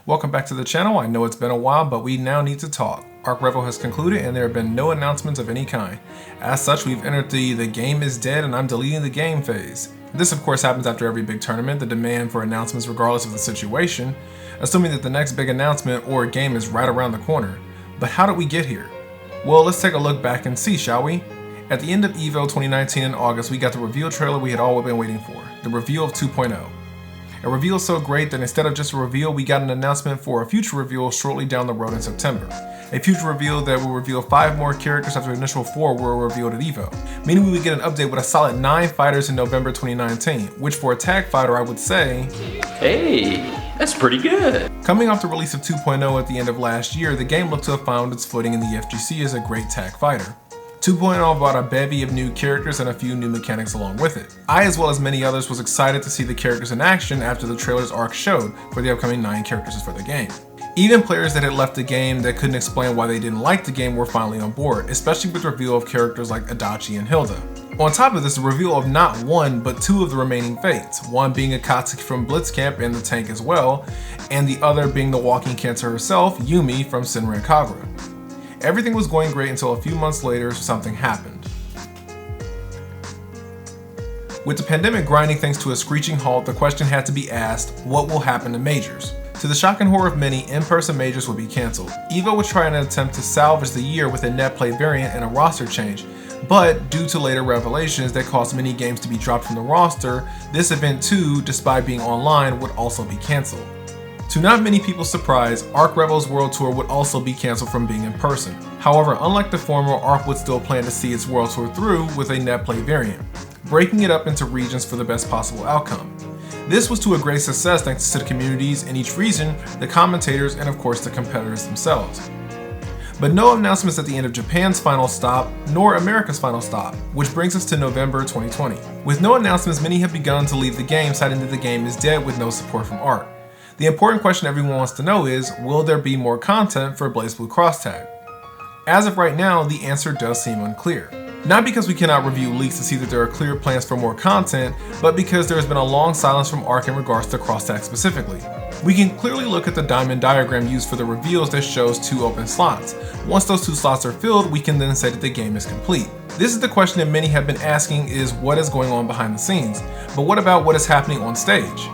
Welcome back to the channel. I know it's been a while, but we now need to talk. Arc Revo has concluded and there have been no announcements of any kind. As such, we've entered the game is dead and I'm deleting the game phase. This of course happens after every big tournament, the demand for announcements regardless of the situation, assuming that the next big announcement or game is right around the corner. But how did we get here? Well, let's take a look back and see, shall we? At the end of EVO 2019 in August, we got the reveal trailer we had all been waiting for, the reveal of 2.0. A reveal so great that instead of just a reveal, we got an announcement for a future reveal shortly down the road in September. A future reveal that will reveal 5 more characters after the initial 4 were revealed at EVO. Meaning we would get an update with a solid 9 fighters in November 2019, which for a tag fighter I would say, hey, that's pretty good. Coming off the release of 2.0 at the end of last year, the game looked to have found its footing in the FGC as a great tag fighter. 2.0 brought a bevy of new characters and a few new mechanics along with it. I, as well as many others, was excited to see the characters in action after the trailer's arc showed for the upcoming 9 characters for the game. Even players that had left the game that couldn't explain why they didn't like the game were finally on board, especially with the reveal of characters like Adachi and Hilda. On top of this, the reveal of not 1 but 2 of the remaining fates, one being Akatsuki from Blitzcamp and the tank as well, and the other being the walking cancer herself, Yumi from Senran Kagura. Everything was going great until a few months later, something happened. With the pandemic grinding things to a screeching halt, the question had to be asked, what will happen to majors? To the shock and horror of many, in-person majors would be cancelled. EVO was trying an attempt to salvage the year with a net play variant and a roster change, but due to later revelations that caused many games to be dropped from the roster, this event too, despite being online, would also be cancelled. To not many people's surprise, Arc Revo's World Tour would also be cancelled from being in person. However, unlike the former, Arc would still plan to see its World Tour through with a net play variant, breaking it up into regions for the best possible outcome. This was to a great success thanks to the communities in each region, the commentators, and of course the competitors themselves. But no announcements at the end of Japan's final stop, nor America's final stop, which brings us to November 2020. With no announcements, many have begun to leave the game, citing that the game is dead with no support from Arc. The important question everyone wants to know is, will there be more content for BlazBlue Cross Tag? As of right now, the answer does seem unclear. Not because we cannot review leaks to see that there are clear plans for more content, but because there has been a long silence from Arc in regards to Cross Tag specifically. We can clearly look at the diamond diagram used for the reveals that shows 2 open slots. Once those 2 slots are filled, we can then say that the game is complete. This is the question that many have been asking, is what is going on behind the scenes? But what about what is happening on stage?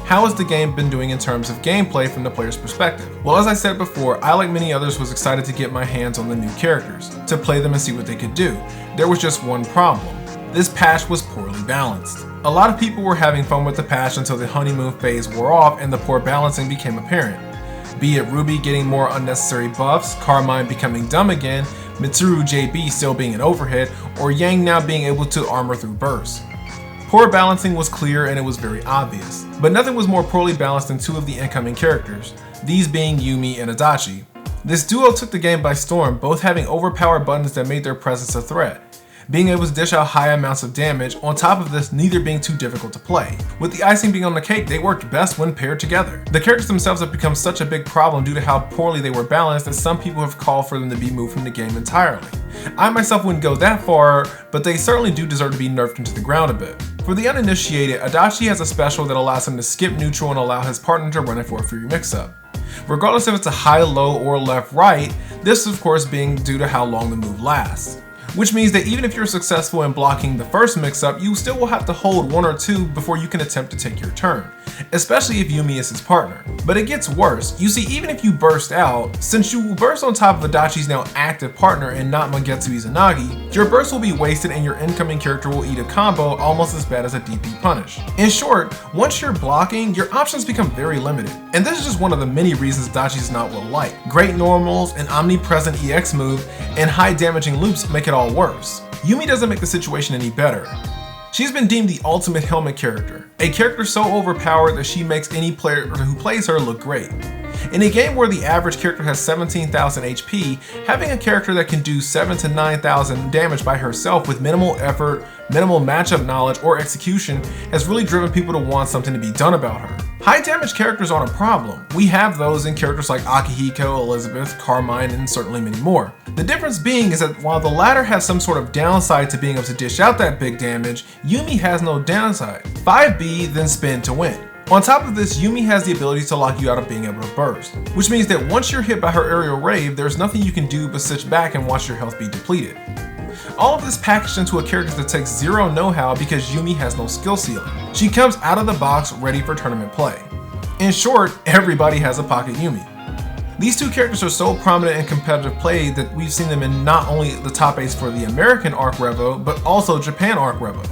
How has the game been doing in terms of gameplay from the player's perspective? Well, as I said before, I like many others was excited to get my hands on the new characters, to play them and see what they could do. There was just one problem. This patch was poorly balanced. A lot of people were having fun with the patch until the honeymoon phase wore off and the poor balancing became apparent. Be it Ruby getting more unnecessary buffs, Carmine becoming dumb again, Mitsuru JB still being an overhead, or Yang now being able to armor through bursts. Poor balancing was clear and it was very obvious. But nothing was more poorly balanced than 2 of the incoming characters, these being Yumi and Adachi. This duo took the game by storm, both having overpowered buttons that made their presence a threat. Being able to dish out high amounts of damage, on top of this neither being too difficult to play. With the icing being on the cake, they worked best when paired together. The characters themselves have become such a big problem due to how poorly they were balanced that some people have called for them to be moved from the game entirely. I myself wouldn't go that far, but they certainly do deserve to be nerfed into the ground a bit. For the uninitiated, Adachi has a special that allows him to skip neutral and allow his partner to run it for a free mix-up. Regardless if it's a high, low, or left-right, this of course being due to how long the move lasts. Which means that even if you're successful in blocking the first mix-up, you still will have to hold 1 or 2 before you can attempt to take your turn, especially if Yumi is his partner. But it gets worse. You see, even if you burst out, since you will burst on top of Adachi's now active partner and not Mangetsu Izanagi, your burst will be wasted and your incoming character will eat a combo almost as bad as a DP punish. In short, once you're blocking, your options become very limited. And this is just one of the many reasons Adachi is not well liked. Great normals, an omnipresent EX move, and high damaging loops make it all worse. Yumi doesn't make the situation any better. She's been deemed the ultimate helmet character, a character so overpowered that she makes any player who plays her look great. In a game where the average character has 17,000 HP, having a character that can do 7,000 to 9,000 damage by herself with minimal effort, minimal matchup knowledge, or execution has really driven people to want something to be done about her. High damage characters aren't a problem. We have those in characters like Akihiko, Elizabeth, Carmine, and certainly many more. The difference being is that while the latter has some sort of downside to being able to dish out that big damage, Yumi has no downside. 5B, then spin to win. On top of this, Yumi has the ability to lock you out of being able to burst, which means that once you're hit by her aerial rave, there's nothing you can do but sit back and watch your health be depleted. All of this packaged into a character that takes zero know-how because Yumi has no skill ceiling. She comes out of the box ready for tournament play. In short, everybody has a pocket Yumi. These two characters are so prominent in competitive play that we've seen them in not only the top 8s for the American Arc Revo, but also Japan Arc Revo,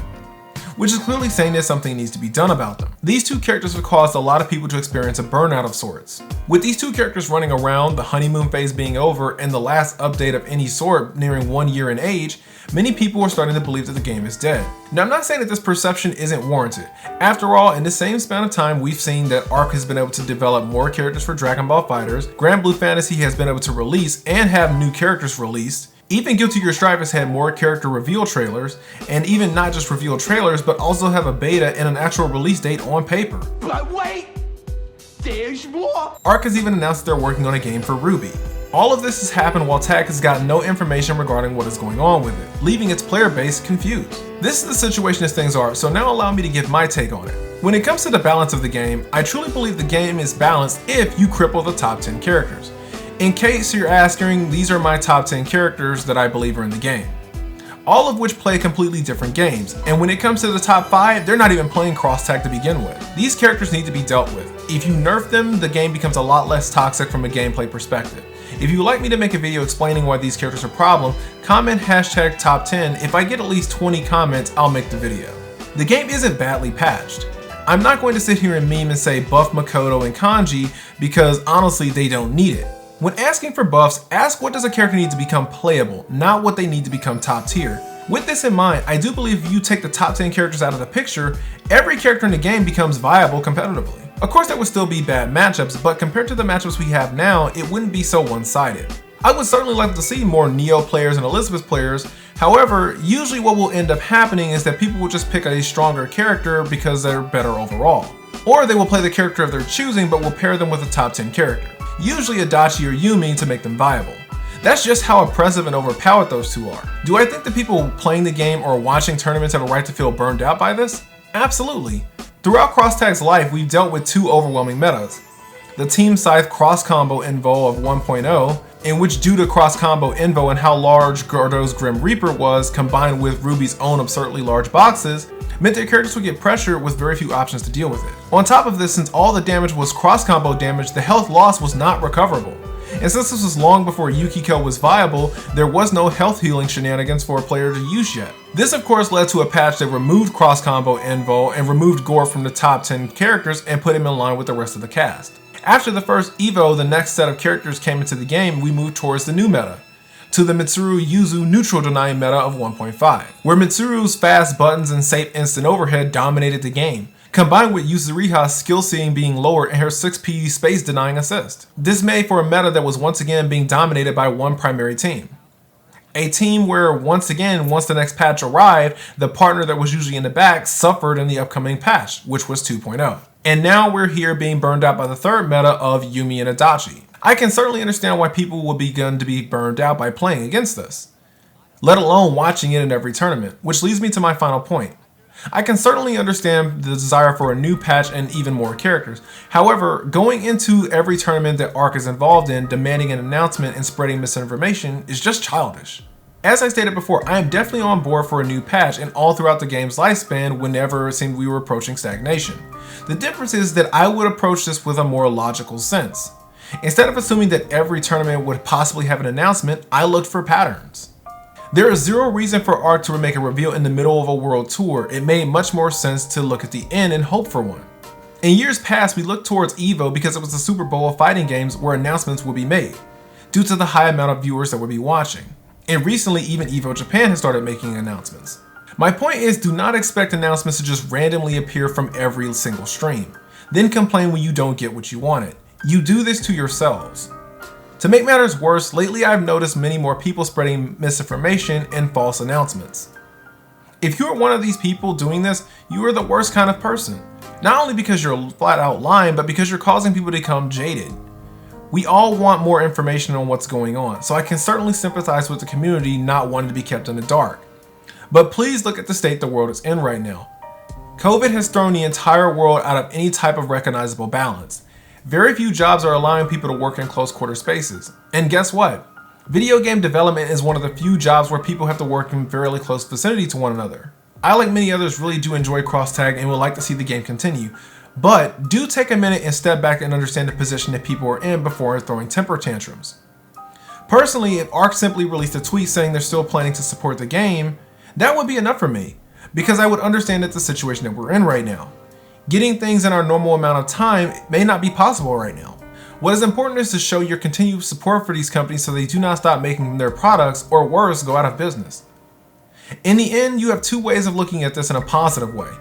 which is clearly saying that something needs to be done about them. These two characters have caused a lot of people to experience a burnout of sorts. With these two characters running around, the honeymoon phase being over, and the last update of any sort nearing 1 year in age, many people are starting to believe that the game is dead. Now, I'm not saying that this perception isn't warranted. After all, in the same span of time, we've seen that Arc has been able to develop more characters for Dragon Ball FighterZ, Grand Blue Fantasy has been able to release and have new characters released, even Guilty Gear Strive has had more character reveal trailers, and even not just reveal trailers, but also have a beta and an actual release date on paper. But wait, there's more! Arc has even announced they're working on a game for Ruby. All of this has happened while Tag has gotten no information regarding what is going on with it, leaving its player base confused. This is the situation as things are, so now allow me to give my take on it. When it comes to the balance of the game, I truly believe the game is balanced if you cripple the top 10 characters. In case you're asking, these are my top 10 characters that I believe are in the game, all of which play completely different games, and when it comes to the top 5, they're not even playing cross-tag to begin with. These characters need to be dealt with. If you nerf them, the game becomes a lot less toxic from a gameplay perspective. If you would like me to make a video explaining why these characters are a problem, comment hashtag top 10. If I get at least 20 comments, I'll make the video. The game isn't badly patched. I'm not going to sit here and meme and say buff Makoto and Kanji because honestly they don't need it. When asking for buffs, ask what does a character need to become playable, not what they need to become top tier. With this in mind, I do believe if you take the top 10 characters out of the picture, every character in the game becomes viable competitively. Of course there would still be bad matchups, but compared to the matchups we have now, it wouldn't be so one-sided. I would certainly like to see more Neo players and Elizabeth players. However, usually what will end up happening is that people will just pick a stronger character because they're better overall. Or they will play the character of their choosing but will pair them with a top 10 character, usually Adachi or Yumi, to make them viable. That's just how oppressive and overpowered those two are. Do I think that people playing the game or watching tournaments have a right to feel burned out by this? Absolutely. Throughout CrossTag's life, we've dealt with two overwhelming metas. The Team Scythe cross combo invo of 1.0, in which due to cross combo invo and how large Gordo's Grim Reaper was, combined with Ruby's own absurdly large boxes, meant that characters would get pressured with very few options to deal with it. On top of this, since all the damage was cross combo damage, the health loss was not recoverable. And since this was long before Yukiko was viable, there was no health healing shenanigans for a player to use yet. This of course led to a patch that removed cross combo invo and removed Gore from the top 10 characters and put him in line with the rest of the cast. After the first Evo, the next set of characters came into the game, we moved towards the new meta, to the Mitsuru Yuzu neutral denying meta of 1.5, where Mitsuru's fast buttons and safe instant overhead dominated the game, combined with Yuzuriha's skill ceiling being lower and her 6p space denying assist. This made for a meta that was once again being dominated by one primary team. A team where once again, once the next patch arrived, the partner that was usually in the back suffered in the upcoming patch, which was 2.0. And now we're here being burned out by the third meta of Yumi and Adachi. I can certainly understand why people will begin to be burned out by playing against this, let alone watching it in every tournament, which leads me to my final point. I can certainly understand the desire for a new patch and even more characters. However, going into every tournament that Arc is involved in, demanding an announcement and spreading misinformation is just childish. As I stated before, I am definitely on board for a new patch and all throughout the game's lifespan whenever it seemed we were approaching stagnation. The difference is that I would approach this with a more logical sense. Instead of assuming that every tournament would possibly have an announcement, I looked for patterns. There is zero reason for Arc to make a reveal in the middle of a world tour. It made much more sense to look at the end and hope for one. In years past, we looked towards Evo because it was the Super Bowl of fighting games where announcements would be made, due to the high amount of viewers that would be watching. And recently, even Evo Japan has started making announcements. My point is, do not expect announcements to just randomly appear from every single stream, then complain when you don't get what you wanted. You do this to yourselves. To make matters worse, lately I've noticed many more people spreading misinformation and false announcements. If you're one of these people doing this, you are the worst kind of person. Not only because you're flat out lying, but because you're causing people to become jaded. We all want more information on what's going on, so I can certainly sympathize with the community not wanting to be kept in the dark. But please look at the state the world is in right now. COVID has thrown the entire world out of any type of recognizable balance. Very few jobs are allowing people to work in close quarter spaces. And guess what? Video game development is one of the few jobs where people have to work in fairly close vicinity to one another. I, like many others, really do enjoy cross-tag and would like to see the game continue, but do take a minute and step back and understand the position that people are in before throwing temper tantrums. Personally, if Arc simply released a tweet saying they're still planning to support the game, that would be enough for me, because I would understand that the situation that we're in right now. Getting things in our normal amount of time may not be possible right now. What is important is to show your continued support for these companies so they do not stop making their products, or worse, go out of business. In the end, you have two ways of looking at this in a positive way.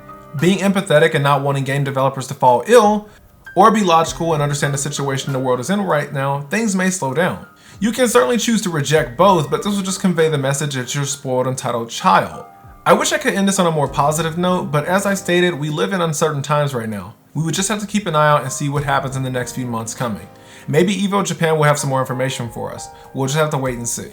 Being empathetic and not wanting game developers to fall ill, or be logical and understand the situation the world is in right now, things may slow down. You can certainly choose to reject both, but this will just convey the message that you're a spoiled, entitled child. I wish I could end this on a more positive note, but as I stated, we live in uncertain times right now. We would just have to keep an eye out and see what happens in the next few months coming. Maybe Evo Japan will have some more information for us. We'll just have to wait and see.